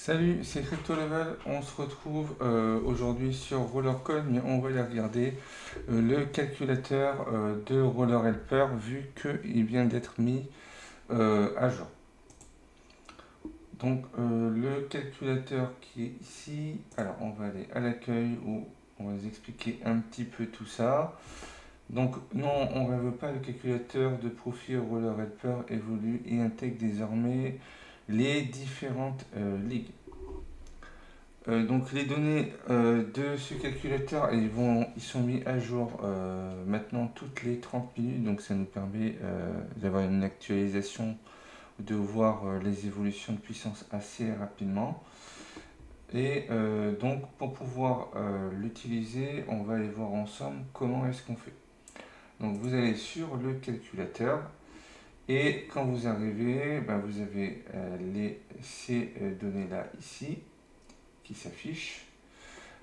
Salut, c'est Crypto Level. On se retrouve aujourd'hui sur Rollercoin, mais on va aller regarder le calculateur de Roller Helper vu qu'il vient d'être mis à jour. Donc le calculateur qui est ici, alors on va aller à l'accueil où on va vous expliquer un petit peu tout ça. Donc non, on ne veut pas le calculateur de profil Roller Helper évolue et intègre désormais les différentes ligues. Donc les données de ce calculateur, ils sont mis à jour maintenant toutes les 30 minutes, donc ça nous permet d'avoir une actualisation, de voir les évolutions de puissance assez rapidement. Et donc pour pouvoir l'utiliser, on va aller voir ensemble comment est-ce qu'on fait. Donc vous allez sur le calculateur et quand vous arrivez, ben, vous avez ces données-là ici qui s'affichent.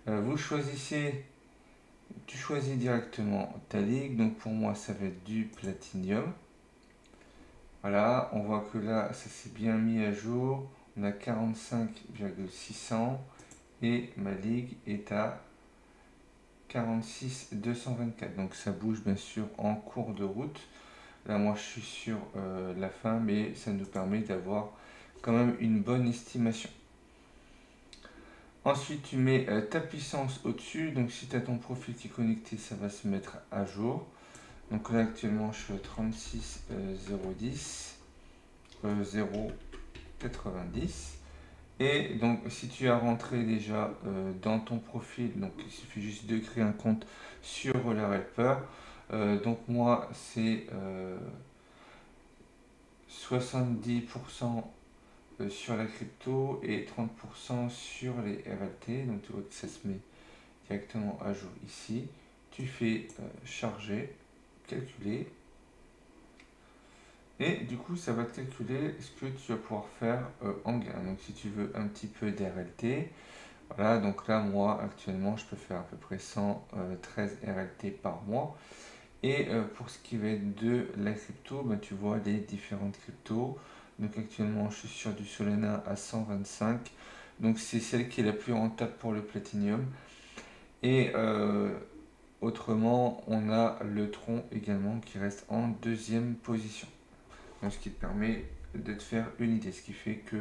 Vous choisissez, tu choisis directement ta ligue. Donc pour moi, ça va être du Platinium. Voilà, on voit que là, ça s'est bien mis à jour. On a 45,600 et ma ligue est à 46,224. Donc ça bouge bien sûr en cours de route. Là, moi, je suis sur la fin, mais ça nous permet d'avoir quand même une bonne estimation. Ensuite, tu mets ta puissance au-dessus. Donc, si tu as ton profil qui est connecté, ça va se mettre à jour. Donc là, actuellement, je suis à 36,010, 0,90. Et donc, si tu as rentré déjà dans ton profil, donc il suffit juste de créer un compte sur Roller Helper. Donc, moi, c'est 70% sur la crypto et 30% sur les RLT. Donc, tu vois que ça se met directement à jour ici. Tu fais charger, calculer. Et du coup, ça va te calculer ce que tu vas pouvoir faire en gain. Donc, si tu veux un petit peu d'RLT, voilà. Donc là, moi, actuellement, je peux faire à peu près 113 RLT par mois. Et pour ce qui va être de la crypto, bah, tu vois les différentes cryptos. Donc actuellement, je suis sur du Solana à 125. Donc c'est celle qui est la plus rentable pour le Platinium. Et autrement, on a le Tron également qui reste en deuxième position. Donc, ce qui te permet de te faire une idée. Ce qui fait que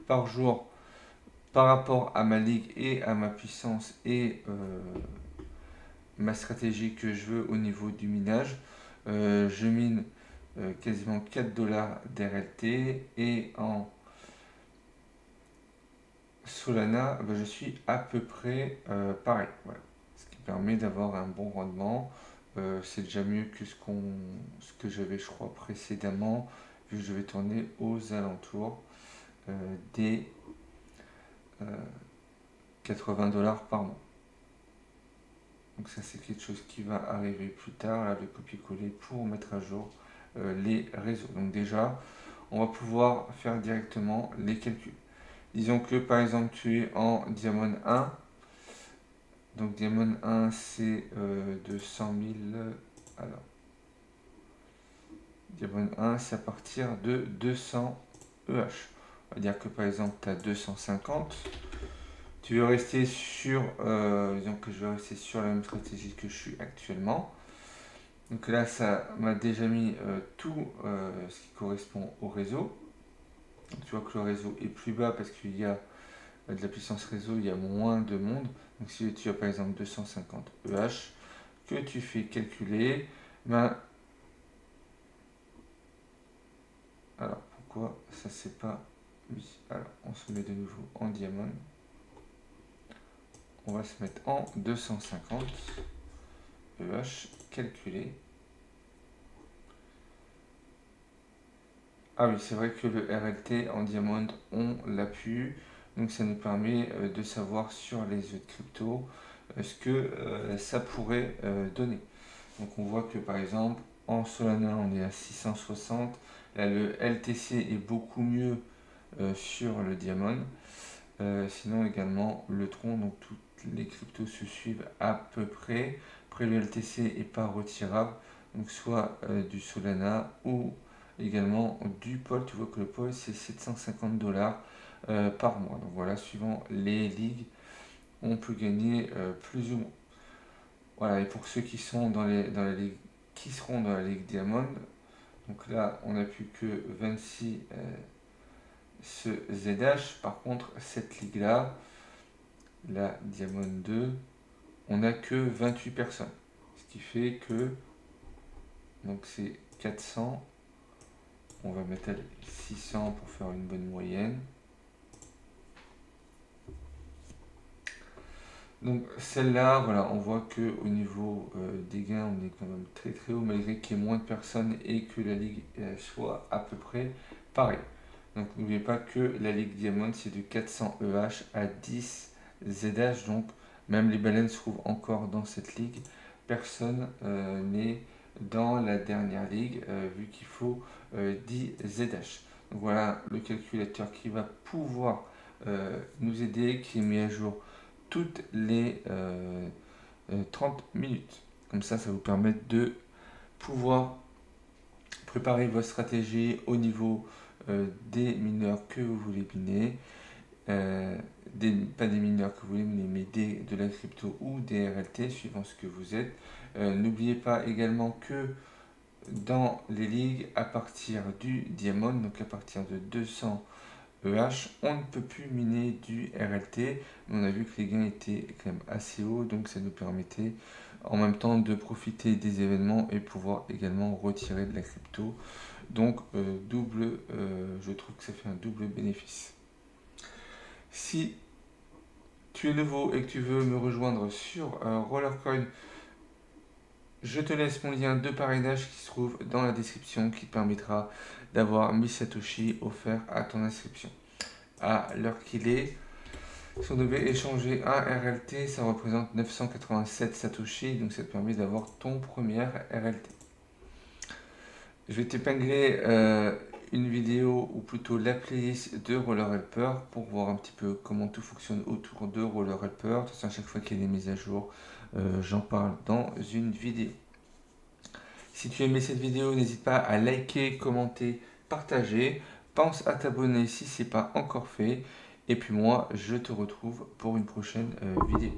par jour, par rapport à ma ligue et à ma puissance et ma stratégie que je veux au niveau du minage, je mine quasiment 4 dollars d'RLT et en Solana, je suis à peu près pareil. Voilà. Ce qui permet d'avoir un bon rendement. C'est déjà mieux que ce que j'avais, je crois, précédemment, vu que je vais tourner aux alentours des 80 dollars par mois. Donc ça, c'est quelque chose qui va arriver plus tard, là, le copier-coller pour mettre à jour les réseaux. Donc déjà, on va pouvoir faire directement les calculs. Disons que par exemple, tu es en Diamond 1. Donc Diamond 1, c'est de 100 000. Alors, Diamond 1, c'est à partir de 200 EH. On va dire que par exemple, tu as 250. Tu veux rester sur, disons que je vais rester sur la même stratégie que je suis actuellement. Donc là, ça m'a déjà mis tout ce qui correspond au réseau. Donc, tu vois que le réseau est plus bas parce qu'il y a de la puissance réseau, il y a moins de monde. Donc si tu as par exemple 250 EH que tu fais calculer, ben, alors pourquoi ça c'est pas... Oui, alors on se met de nouveau en diamant. On va se mettre en 250 EH, calculer. Ah oui, c'est vrai que le RLT en diamant, on l'a pu. Donc ça nous permet de savoir sur les autres cryptos ce que ça pourrait donner. Donc on voit que par exemple en Solana on est à 660. Là le LTC est beaucoup mieux sur le Diamond. Sinon également le Tron, donc toutes les cryptos se suivent à peu près. Après le LTC est pas retirable. Donc soit du Solana ou également du Pol. Tu vois que le Pol c'est 750 dollars. par mois. Donc voilà, suivant les ligues, on peut gagner plus ou moins. Voilà, et pour ceux qui sont dans la ligue, qui seront dans la ligue Diamond, donc là, on n'a plus que 26 ce ZH. Par contre, cette ligue-là, la Diamond 2, on n'a que 28 personnes. Ce qui fait que, donc c'est 400. On va mettre 600 pour faire une bonne moyenne. Donc celle-là, voilà, on voit que au niveau des gains, on est quand même très très haut, malgré qu'il y ait moins de personnes et que la ligue soit à peu près pareil. Donc n'oubliez pas que la ligue Diamond, c'est de 400 EH à 10 ZH, donc même les baleines se trouvent encore dans cette ligue. Personne n'est dans la dernière ligue, vu qu'il faut 10 ZH. Donc voilà le calculateur qui va pouvoir nous aider, qui est mis à jour toutes les 30 minutes. Comme ça vous permet de pouvoir préparer votre stratégie au niveau des mineurs que vous voulez miner. Pas des mineurs que vous voulez miner, mais de la crypto ou des RLT, suivant ce que vous êtes. N'oubliez pas également que dans les ligues, à partir du Diamond, donc à partir de 200 EH, on ne peut plus miner du RLT. On a vu que les gains étaient quand même assez hauts, donc ça nous permettait en même temps de profiter des événements et pouvoir également retirer de la crypto. Donc je trouve que ça fait un double bénéfice. Si tu es nouveau et que tu veux me rejoindre sur Rollercoin, je te laisse mon lien de parrainage qui se trouve dans la description, qui te permettra d'avoir 1000 Satoshi offerts à ton inscription. À l'heure qu'il est, si on devait échanger un RLT, ça représente 987 Satoshi, donc ça te permet d'avoir ton premier RLT. Je vais t'épingler une vidéo, ou plutôt la playlist de Roller Helper, pour voir un petit peu comment tout fonctionne autour de Roller Helper. De toute façon, à chaque fois qu'il y a des mises à jour, j'en parle dans une vidéo. Si tu as aimé cette vidéo, n'hésite pas à liker, commenter, partager. Pense à t'abonner si ce n'est pas encore fait. Et puis moi, je te retrouve pour une prochaine vidéo.